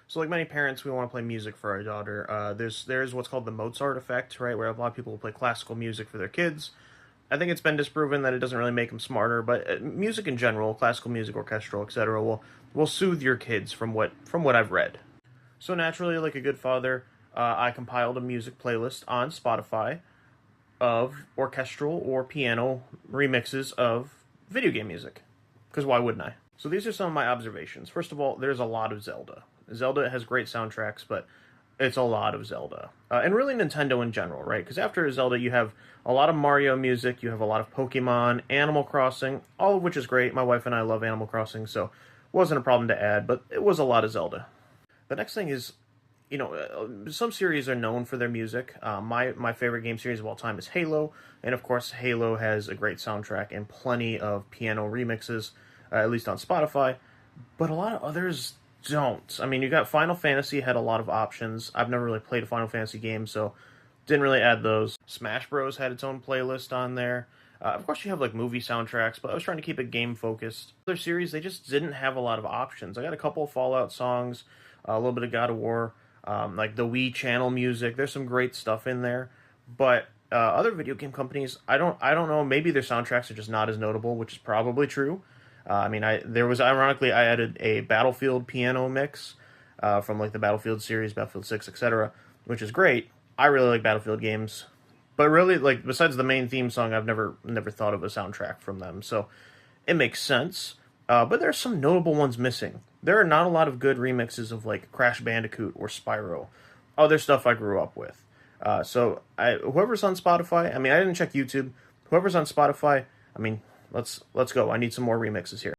So, like many parents, we want to play music for our daughter. There's what's called the Mozart effect, right, where a lot of people will play classical music for their kids. I think it's been disproven that it doesn't really make them smarter, but music in general, classical music, orchestral, etc., will soothe your kids from what I've read. So naturally, like a good father, I compiled a music playlist on Spotify of orchestral or piano remixes of video game music. Because why wouldn't I? So these are some of my observations. First of all, there's a lot of Zelda. Zelda has great soundtracks, but it's a lot of Zelda. And really Nintendo in general, right? Because after Zelda, you have a lot of Mario music, you have a lot of Pokemon, Animal Crossing, all of which is great. My wife and I love Animal Crossing, so it wasn't a problem to add, but it was a lot of Zelda. The next thing is, some series are known for their music. My favorite game series of all time is Halo, and of course, Halo has a great soundtrack and plenty of piano remixes, at least on Spotify. But a lot of others don't. I mean, you got Final Fantasy had a lot of options. I've never really played a Final Fantasy game, so didn't really add those. Smash Bros had its own playlist on there. Of course, you have like movie soundtracks, but I was trying to keep it game focused. Other series, they just didn't have a lot of options. I got a couple of Fallout songs, a little bit of God of War, like the Wii channel music. There's some great stuff in there, but other video game companies, I don't know. Maybe their soundtracks are just not as notable, which is probably true. I mean, I added a Battlefield piano mix from like the Battlefield series, Battlefield 6, etc., which is great. I really like Battlefield games, but really, like besides the main theme song, I've never thought of a soundtrack from them. So it makes sense. But there are some notable ones missing. There are not a lot of good remixes of like Crash Bandicoot or Spyro, other stuff I grew up with. Whoever's on Spotify, I mean, I didn't check YouTube. Whoever's on Spotify, I mean, let's go. I need some more remixes here.